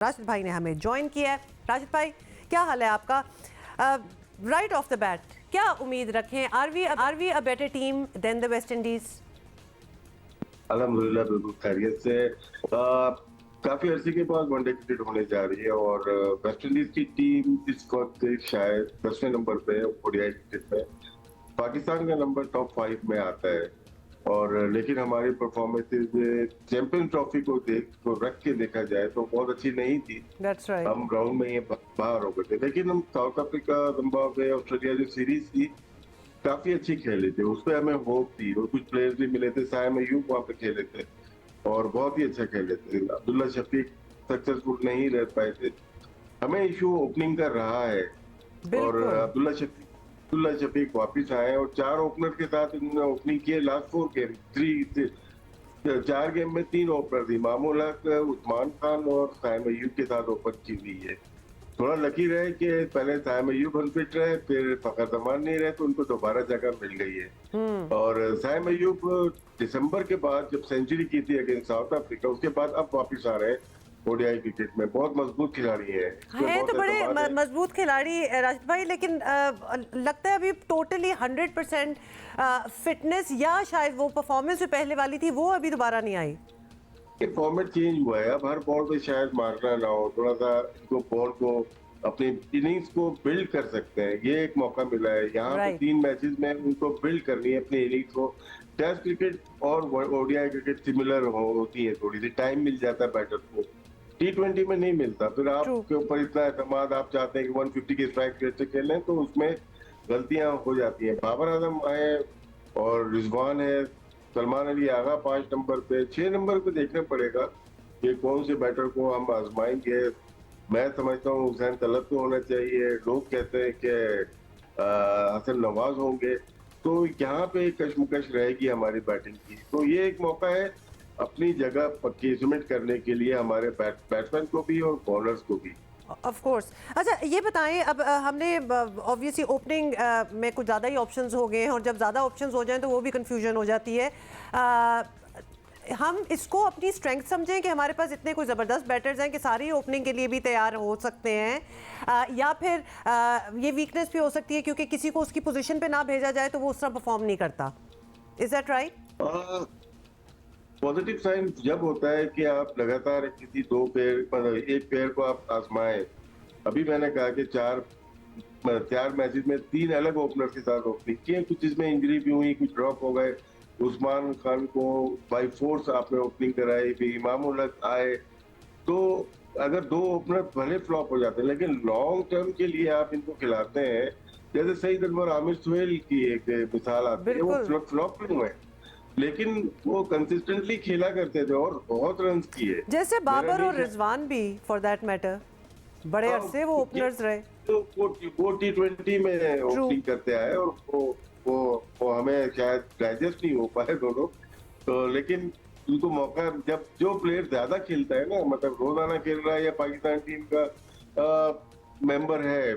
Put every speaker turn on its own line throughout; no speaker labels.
राशिद भाई ने हमें ज्वाइन किया है। राशिद भाई, क्या हाल है आपका? राइट ऑफ द बैट क्या उम्मीद रखें? Are we a better team than the West Indies?
अल्हम्दुलिल्लाह बिल्कुल खैरियत से। काफी अरसे के बाद वनडे क्रिकेट होने जा रही है और वेस्ट इंडीज की टीम इस वक्त शायद 10वें नंबर पे है ओडीआई क्रिकेट में। पाकिस्तान का नंबर टॉप 5 में आता है और लेकिन हमारी परफॉर्मेंसेज चैंपियन ट्रॉफी को रख के देखा जाए तो बहुत अच्छी नहीं थी।
That's right.
हम ग्राउंड में ही बाहर हो गए थे, लेकिन हम साउथ अफ्रीका, जिम्बाब्वे, ऑस्ट्रेलिया जो सीरीज थी काफी अच्छी खेले थे, उसपे हमें होप थी और कुछ प्लेयर्स भी मिले थे। साइम अयूब वहां पे खेले थे और बहुत ही अच्छा खेले थे। अब्दुल्ला शफीक सक्सेसफुल नहीं रह पाए थे। हमें इशू ओपनिंग का रहा है और
बिल्कुल।
अब्दुल्ला शफीक वापस आए और 4 ओपनर के साथ इन्होंने ओपनिंग किए। लास्ट 4 गेम 4 गेम में 3 ओपनर थी, मामूल हक, उस्मान खान और साइम अयूब के साथ ओपन की हुई है। थोड़ा लकी रहे कि पहले साइम अयूब अनफिट रहे, फिर फखर जमान नहीं रहे, तो उनको दोबारा जगह मिल गई है। और साइम अयूब दिसंबर के बाद जब सेंचुरी की थी अगेंस्ट साउथ अफ्रीका, उसके बाद अब वापिस आ रहे हैं ओडीआई क्रिकेट में। बहुत मजबूत खिलाड़ी है
तो बड़े मजबूत खिलाड़ी राशिद भाई, लेकिन लगता है अभी टोटली 100% फिटनेस या शायद वो परफॉर्मेंस जो पहले वाली थी वो अभी दोबारा नहीं आई।
फॉर्मेट चेंज हुआ है, अब हर बॉल पे शायद मारना ना हो, थोड़ा सा इनको बॉल को अपनी इनिंग्स को बिल्ड कर सकते हैं। ये एक मौका मिला है यहाँ पे 3 मैचेस में उनको बिल्ड करनी है अपनी इनिंग्स को। टेस्ट क्रिकेट और ओडीआई क्रिकेट सिमिलर होती है, थोड़ी सी टाइम मिल जाता है बैटर को, T20 में नहीं मिलता। फिर आपके ऊपर इतना एतमाद, आप चाहते हैं कि 150 की स्ट्राइक रेट से खेलें तो उसमें गलतियां हो जाती हैं। बाबर आजम आए और रिजवान है, सलमान अली आगा 5 नंबर पे। 6 नंबर पे देखना पड़ेगा कि कौन से बैटर को हम आजमाएंगे। मैं समझता हूँ हुसैन तलब को होना चाहिए, लोग कहते हैं कि हसन नवाज होंगे। तो यहाँ पे कशमकश रहेगी हमारी बैटिंग की। तो ये एक मौका है अपनी जगह पक्की सीमेंट करने के लिए हमारे बैट्समैन को भी और बॉलर्स को भी।
Of course. अच्छा, ये बताएं, अब हमने ऑब्वियसली ओपनिंग में कुछ ज़्यादा ही ऑप्शंस हो गए हैं और जब ज़्यादा ऑप्शंस हो जाएं तो वो भी कंफ्यूजन हो जाती है। हम इसको अपनी स्ट्रेंथ समझें कि हमारे पास इतने कोई ज़बरदस्त बैटर्स हैं कि सारी ओपनिंग के लिए भी तैयार हो सकते हैं, या फिर ये वीकनेस भी हो सकती है क्योंकि किसी को उसकी पोजीशन पे ना भेजा जाए तो वो उस तरह परफॉर्म नहीं करता। Is that right?
Positive sign जब होता है कि आप लगातार किसी 2 पेयर मतलब एक पेयर को आप आजमाएं। अभी मैंने कहा कि 4 मैचेस में 3 अलग ओपनर के साथ ओपनिंग किए, कुछ इसमें इंजरी भी हुई, कुछ ड्रॉप हो गए। उस्मान खान को बाई फोर्स आपने ओपनिंग कराई, फिर इमामुल हक आए। तो अगर 2 ओपनर भले फ्लॉप हो जाते हैं, लेकिन लॉन्ग टर्म के लिए आप इनको खिलाते हैं। जैसे सईद अनवर आमिर सुहेल की एक मिसाल आती है, वो फ्लॉप क्यों हुए, लेकिन वो कंसिस्टेंटली खेला करते थे और बहुत रन किए।
जैसे बाबर और रिजवान भी फॉर दैट मैटर बड़े अरसे वो ओपनर्स रहे।
तो वो T20 में ओपनिंग करते आए और वो हमें शायद डाइजेस्ट नहीं हो पाए दोनों। तो लेकिन उनको मौका, जब जो प्लेयर ज्यादा खेलता है ना, मतलब रोजाना खेल रहा है या पाकिस्तान टीम का मेंबर है,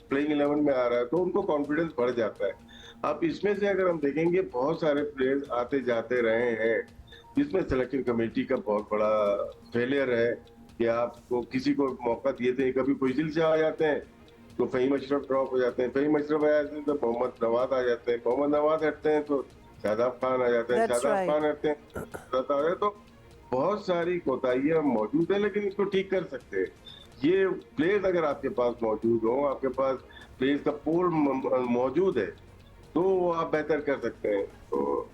प्लेइंग 11 में आ रहा है, तो उनको कॉन्फिडेंस बढ़ जाता है। अब इसमें से अगर हम देखेंगे बहुत सारे प्लेयर्स आते जाते रहे हैं, जिसमें सिलेक्शन कमेटी का बहुत बड़ा फेलियर है कि आपको किसी को मौका दिए थे, कभी कोई से आ जाते हैं तो फहीम अशरफ ड्रॉप हो जाते हैं, फहीम अशरफ आ जाते हैं तो मोहम्मद नवाज आ जाते हैं, मोहम्मद नवाज हटते हैं तो शादाब खान आ जाते हैं, शादाब खान हटते हैं तो बहुत सारी कोताहियां मौजूद है, लेकिन इसको ठीक कर सकते हैं। ये प्लेयर्स अगर आपके पास मौजूद हो, आपके पास प्लेयर्स का पूल मौजूद है, तो वो आप बेहतर कर सकते हैं। तो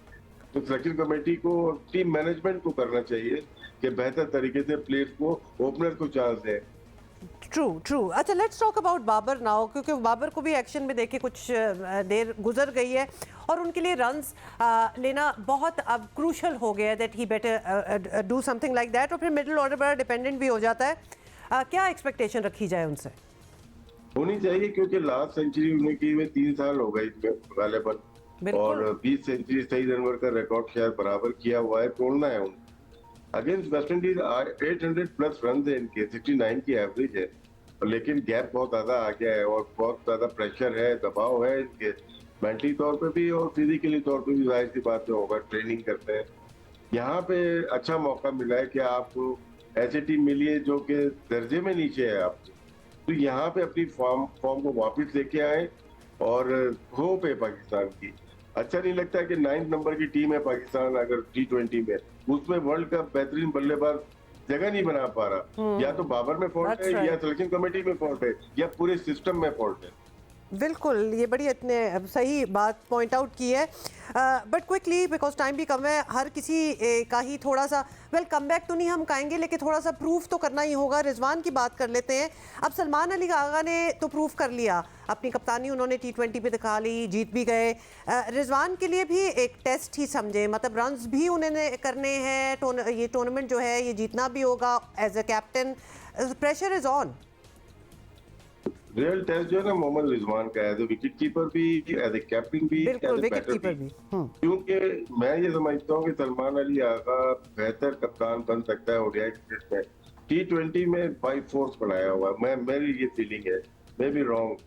सिलेक्शन कमेटी को, टीम मैनेजमेंट को करना चाहिए कि बेहतर तरीके से प्लेयर्स को, ओपनर को चांस दें।
ट्रू। अच्छा, let's talk about Babar now, क्योंकि बाबर को भी एक्शन में देखे कुछ देर गुजर गई है और उनके लिए रन्स लेना बहुत अब क्रूशल हो गया है, that he better do something like that. और फिर मिडिल ऑर्डर बड़ा डिपेंडेंट भी हो जाता है। क्या एक्सपेक्टेशन रखी जाए उनसे?
होनी चाहिए, क्योंकि लास्ट सेंचुरी उन्हें की हुए 3 साल हो गए इसमें गालिबन, और 20 सेंचुरी सईद अनवर का रिकॉर्ड शायद बराबर किया हुआ है, तोड़ना है उन्हें। Against West Indies 800 plus run है इनके, 69 की एवरेज है, लेकिन गैप बहुत ज्यादा आ गया है और बहुत ज्यादा प्रेशर है, दबाव है इनके, मेंटली तौर पे भी और फिजिकली तौर पे भी। जाहिर सी बात है होगा, ट्रेनिंग करते हैं। यहाँ पे अच्छा मौका मिला है कि आप ऐसी टीम मिली है जो कि दर्जे में नीचे है आपसे, तो यहाँ पे अपनी फॉर्म को वापस लेके आए और होप है पाकिस्तान की। अच्छा नहीं लगता कि 9 नंबर की टीम है पाकिस्तान अगर T20 में, उसमें वर्ल्ड का बेहतरीन बल्लेबाज जगह नहीं बना पा रहा। या तो बाबर में फॉल्ट है, या सिलेक्शन कमेटी में फॉल्ट है, या पूरे सिस्टम में फॉल्ट है।
बिल्कुल, ये बड़ी इतने सही बात पॉइंट आउट की है। बट क्विकली, बिकॉज टाइम भी कम है, हर किसी का ही थोड़ा सा कम बैक तो नहीं हम कहेंगे, लेकिन थोड़ा सा प्रूफ तो करना ही होगा। रिजवान की बात कर लेते हैं। अब सलमान अली आगा ने तो प्रूफ कर लिया, अपनी कप्तानी उन्होंने T20 पे दिखा ली, जीत भी गए। रिजवान के लिए भी एक टेस्ट ही समझे, मतलब रन्स भी उन्होंने करने हैं, ये टूर्नामेंट जो है ये जीतना भी होगा। As a captain pressure is on.
Real test जो है ना मोहम्मद रिजवान का, एज ए विकेट कीपर भी, एज ए कैप्टन भी,
बिल्कुल विकेट कीपर भी।
क्योंकि मैं ये समझता हूँ कि सलमान अली आगा बेहतर कप्तान बन सकता है ओडीआई क्रिकेट में। T20 में बाई फोर्स बनाया हुआ है, मेरी ये फीलिंग है, मे बी रॉन्ग,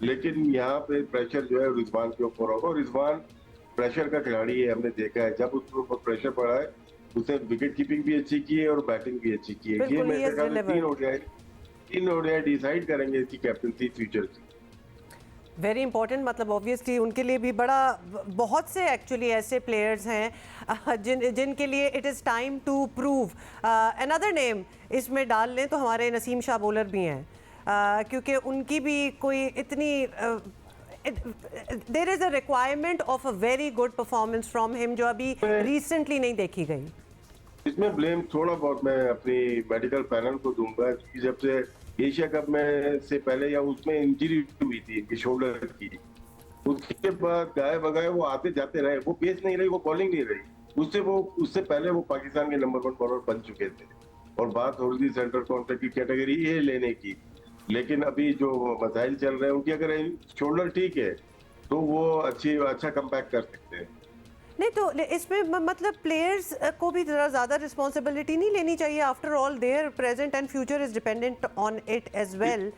लेकिन यहाँ पे प्रेशर जो है रिजवान के ऊपर होगा। और रिजवान प्रेशर का खिलाड़ी है, हमने देखा है जब उसके ऊपर प्रेशर पड़ा है उसने विकेट कीपिंग भी अच्छी की है और बैटिंग भी अच्छी की है। ये मेरे ख्याल में 3 ODI डिसाइड करेंगे इसकी कैप्टनसी फ्यूचर की।
वेरी इंपॉर्टेंट, मतलब ऑब्वियसली उनके लिए भी बड़ा, बहुत से एक्चुअली ऐसे प्लेयर्स हैं जिनके लिए it is time to prove. Another name इसमें डाल लें तो हमारे नसीम शाह बॉलर भी हैं, क्योंकि उनकी भी कोई इतनी there is a requirement of a very good performance from him जो अभी रिसेंटली नहीं देखी गई। इसमें
ब्लेम थोड़ा बहुत मैं अपनी मेडिकल पैनल को दूंगा, क्योंकि जब से एशिया कप में से पहले या उसमें इंजरी हुई थी इनकी शोल्डर की, उसके बाद गाय बगाए वो आते जाते रहे, वो पेस नहीं रही, वो बॉलिंग नहीं रही। उससे पहले वो पाकिस्तान के नंबर 1 बॉलर बन चुके थे। और बात हो रही थी सेंट्रल कॉन्ट्रैक्ट की कैटेगरी ए लेने की, लेकिन अभी जो मसाइल चल रहे हैं उनकी अगर शोल्डर ठीक है तो वो अच्छा कमबैक कर सकते हैं।
नहीं तो इसमें मतलब प्लेयर्स को भी जरा ज़्यादा रिस्पॉन्सिबिलिटी नहीं लेनी चाहिए? After all their present and future is dependent on it as well.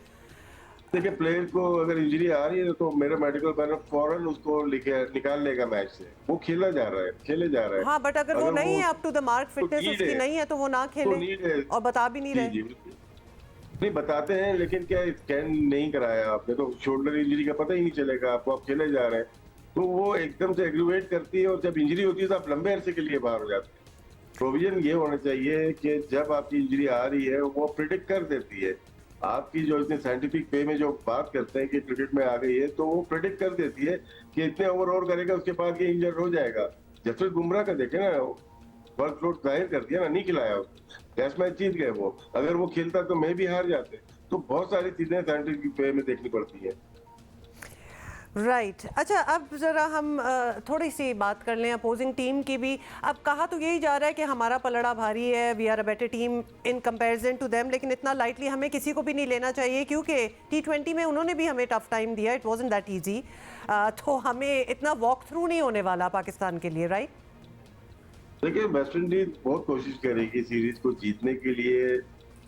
देखिए, प्लेयर को अगर इंजरी आ रही है तो मेरा मेडिकल पैनल फौरन उसको निकाल लेगा मैच से। वो खेले जा रहा है।
हाँ, बट अगर वो नहीं है up to the mark, fitness उसकी नहीं है तो वो ना खेले, और बता भी नहीं रहे।
नहीं बताते हैं, लेकिन क्या स्कैन नहीं कराया आपने तो शोल्डर इंजरी का पता ही नहीं चलेगा आपको, आप खेले जा रहे हैं तो वो एकदम से एग्रीवेट करती है, और जब इंजरी होती है तो आप लंबे अरसे के लिए बाहर हो जाते हैं। प्रोविजन ये होना चाहिए कि जब आपकी इंजरी आ रही है वो प्रिडिक्ट कर देती है। आपकी जो इतने साइंटिफिक वे में जो बात करते हैं कि क्रिकेट में आ गई है, तो वो प्रिडिक्ट कर देती है कि इतने ओवर और करेगा उसके बाद ये इंजर्ड हो जाएगा। जसप्रीत बुमराह का देखे ना, वर्कलोड जाहिर कर दिया ना, नहीं खिलाया, टेस्ट मैच जीत गए वो। अगर वो खेलता तो मैं भी हार जाते। तो बहुत सारी चीजें साइंटिफिक वे में देखनी पड़ती है।
राइट अच्छा, अब ज़रा हम थोड़ी सी बात कर लें अपोजिंग टीम की भी। अब कहा तो यही जा रहा है कि हमारा पलड़ा भारी है, we are a better team in comparison to them, लेकिन इतना लाइटली हमें किसी को भी नहीं लेना चाहिए, क्योंकि T20 में उन्होंने भी हमें टफ टाइम दिया, इट वाजंट दैट इजी। तो हमें इतना वॉक थ्रू नहीं होने वाला पाकिस्तान के लिए, राइट?
देखिए, वेस्ट इंडीज बहुत कोशिश करेगी सीरीज को जीतने के लिए,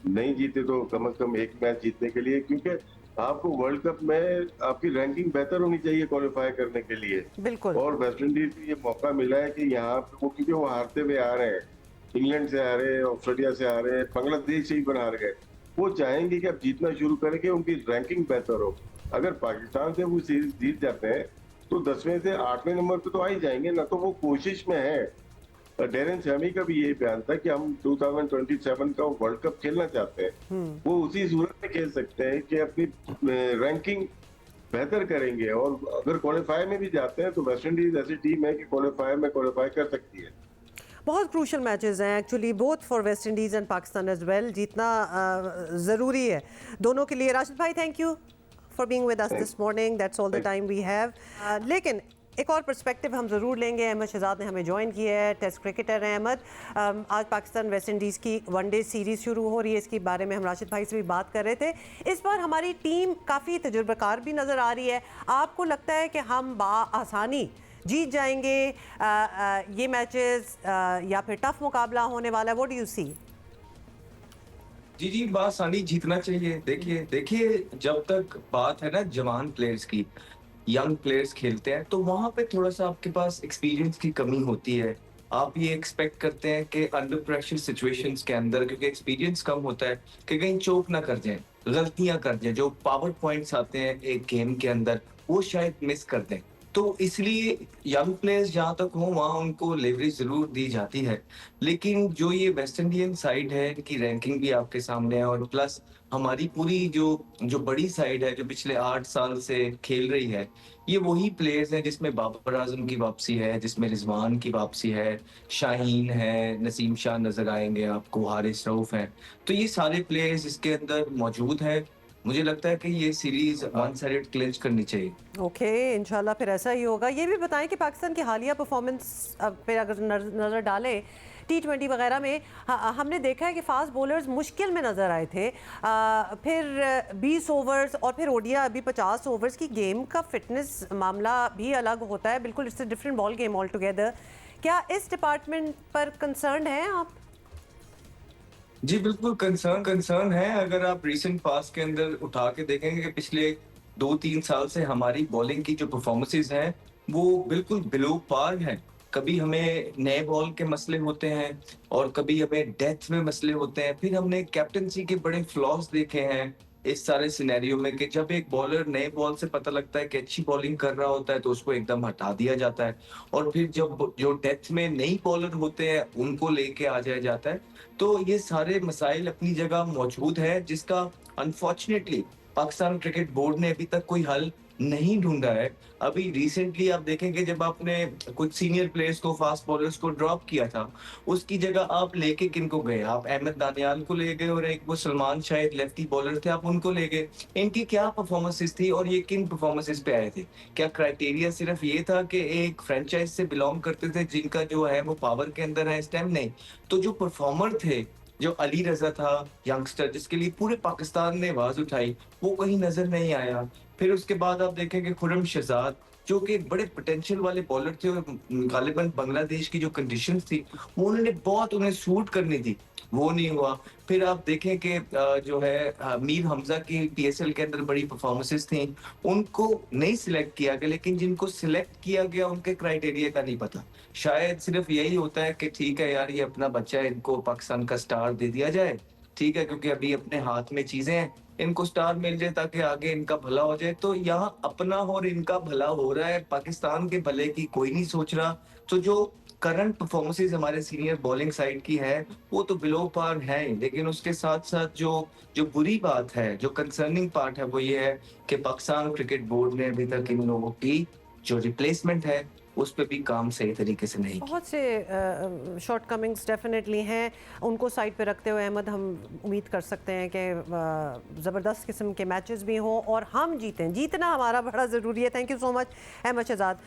नहीं जीते तो कम से कम एक मैच जीतने के लिए, क्योंकि आपको वर्ल्ड कप में आपकी रैंकिंग बेहतर होनी चाहिए क्वालिफाई करने के लिए।
बिल्कुल।
और वेस्ट इंडीज को ये मौका मिला है कि यहाँ पे वो, क्योंकि वो हारते हुए आ रहे हैं, इंग्लैंड से आ रहे हैं, ऑस्ट्रेलिया से आ रहे हैं, बांग्लादेश से ही बना रहे हैं, वो चाहेंगे कि अब जीतना शुरू करेंगे, उनकी रैंकिंग बेहतर हो। अगर पाकिस्तान से वो सीरीज जीत जाते हैं तो 10वें से 8वें नंबर पे तो आ ही जाएंगे ना। तो वो कोशिश में है। डेरेन सैमी का भी यही बयान था कि हम 2027 का वर्ल्ड कप खेलना चाहते हैं। वो उसी सूरत में खेल सकते हैं कि अपनी रैंकिंग बेहतर करेंगे, और अगर क्वालिफाई में भी जाते हैं तो वेस्ट इंडीज ऐसी टीम है कि क्वालिफाई में क्वालिफाई कर सकती है।
बहुत क्रूशल मैचेस हैं actually, both for West Indies and Pakistan as well. जीतना ज़रूरी है दोनों के लिए। राशिद भाई, thank you for being with us this morning, that's all the time we have. लेकिन एक और पर्सपेक्टिव हम ज़रूर लेंगे। अहमद शहजाद ने हमें ज्वाइन किया है, टेस्ट क्रिकेटर हैं अहमद। आज पाकिस्तान वेस्ट इंडीज़ की वनडे सीरीज़ शुरू हो रही है, इसके बारे में हम राशिद भाई से भी बात कर रहे थे। इस बार हमारी टीम काफ़ी तजुर्बेकार भी नज़र आ रही है। आपको लगता है कि हम आसानी जीत जाएंगे ये मैचेस, या फिर टफ मुकाबला होने वाला है? What do you see?
जी आसानी जीतना चाहिए। देखिए जब तक बात है ना जवान प्लेयर्स की, यंग प्लेयर्स खेलते हैं तो वहां पे थोड़ा सा आपके पास एक्सपीरियंस की कमी होती है। आप ये एक्सपेक्ट करते हैं कि अंडर प्रेशर सिचुएशंस के अंदर, क्योंकि एक्सपीरियंस कम होता है, कि कहीं चोक ना कर जाएं, गलतियां कर जाएं, जो पावर पॉइंट्स आते हैं एक गेम के अंदर वो शायद मिस कर दें। तो इसलिए यंग प्लेयर्स जहां तक हो वहां उनको लेवरेज जरूर दी जाती है, लेकिन जो ये वेस्ट इंडियन साइड है इनकी रैंकिंग भी आपके सामने है, और प्लस हमारी पूरी जो जो बड़ी साइड है जो पिछले 8 साल से खेल रही है, ये वही प्लेयर्स हैं जिसमें बाबर आजम की वापसी है, जिसमें रिजवान की वापसी है, शाहीन है, नसीम शाह नजर आएंगे आपको, हारिस रऊफ है। तो ये सारे प्लेयर्स इसके अंदर मौजूद है। मुझे लगता है कि ये सीरीज वन साइडेड क्लिंच करनी चाहिए।
ओके, इंशाल्लाह फिर ऐसा ही होगा। ये भी बताएं कि पाकिस्तान की हालिया परफॉर्मेंस पे अगर नज़र डालें T20 वगैरह में, हमने देखा है कि फास्ट बॉलर्स मुश्किल में नज़र आए थे। फिर 20 ओवर्स और फिर ओडिया अभी 50 ओवर्स की गेम का फिटनेस मामला भी अलग होता है, बिल्कुल it's a different ball game all together. क्या इस डिपार्टमेंट पर कंसर्न हैं आप?
जी बिल्कुल, कंसर्न है। अगर आप रीसेंट पास के अंदर उठा के देखेंगे कि पिछले 2-3 साल से हमारी बॉलिंग की जो परफॉर्मेंसेज हैं वो बिल्कुल बिलो पार हैं। कभी हमें नए बॉल के मसले होते हैं और कभी हमें डेथ में मसले होते हैं। फिर हमने कैप्टनसी के बड़े फ्लॉज देखे हैं इस सारे सिनेरियो में, कि जब एक बॉलर नए बॉल से पता लगता है कि अच्छी बॉलिंग कर रहा होता है तो उसको एकदम हटा दिया जाता है, और फिर जब जो डेथ में नई बॉलर होते हैं उनको लेके आ जाया जाता है। तो ये सारे मसाइल अपनी जगह मौजूद है, जिसका अनफॉर्चुनेटली पाकिस्तान क्रिकेट बोर्ड ने अभी तक कोई हल नहीं ढूंढा है। अभी रिसेंटली आप देखेंगे जब आपने कुछ सीनियर प्लेयर्स को, फास्ट बॉलर्स को ड्रॉप किया था, उसकी जगह आप लेके किनको गए? आप अहमद दानियाल को ले गए, और एक वो सलमान शाहिद लेफ्टी बॉलर थे, आप उनको ले गए। इनकी क्या परफॉर्मेंसेस थी और ये किन परफॉर्मेंसेस पे आए थे? क्या क्राइटेरिया सिर्फ ये था कि एक फ्रेंचाइज से बिलोंग करते थे जिनका जो है वो पावर के अंदर है इस टाइम? नहीं। तो जो परफॉर्मर थे, जो अली रजा था यंगस्टर जिसके लिए पूरे पाकिस्तान ने आवाज उठाई, वो कहीं नजर नहीं आया। फिर उसके बाद आप देखेंगे खुर्रम शहजाद, जो कि एक बड़े पोटेंशियल वाले बॉलर थे, और गालिबन बांग्लादेश की जो कंडीशंस थी वो उन्होंने बहुत उन्हें सूट करनी थी, वो नहीं हुआ। फिर आप देखें कि जो है मीर हमजा की पीएसएल के अंदर बड़ी परफॉर्मेंसेस थी, उनको नहीं सिलेक्ट किया गया, लेकिन जिनको सिलेक्ट किया गया उनके क्राइटेरिया का नहीं पता। शायद सिर्फ यही होता है कि ठीक है यार, ये अपना बच्चा है, इनको पाकिस्तान का स्टार दे दिया जाए, ठीक है, क्योंकि अभी अपने हाथ में चीजें हैं, इनको स्टार मिल जाए ताकि आगे इनका भला हो जाए। तो यहाँ अपना और इनका भला हो रहा है, पाकिस्तान के भले की कोई नहीं सोच रहा। तो जो करंट परफॉर्मेंसेज हमारे सीनियर बॉलिंग साइड की है वो तो बिलो पार है, लेकिन उसके साथ साथ जो जो बुरी बात है, जो कंसर्निंग पार्ट है, वो ये है कि पाकिस्तान क्रिकेट बोर्ड ने अभी तक इन लोगों की जो रिप्लेसमेंट है उस पर भी काम सही तरीके से नहीं किया।
बहुत से शॉर्ट कमिंग्स डेफिनेटली हैं, उनको साइड पे रखते हुए अहमद हम उम्मीद कर सकते हैं कि ज़बरदस्त किस्म के मैचेस भी हों और हम जीतें। जीतना हमारा बड़ा ज़रूरी है। Thank you so much Ahmed Shahzad.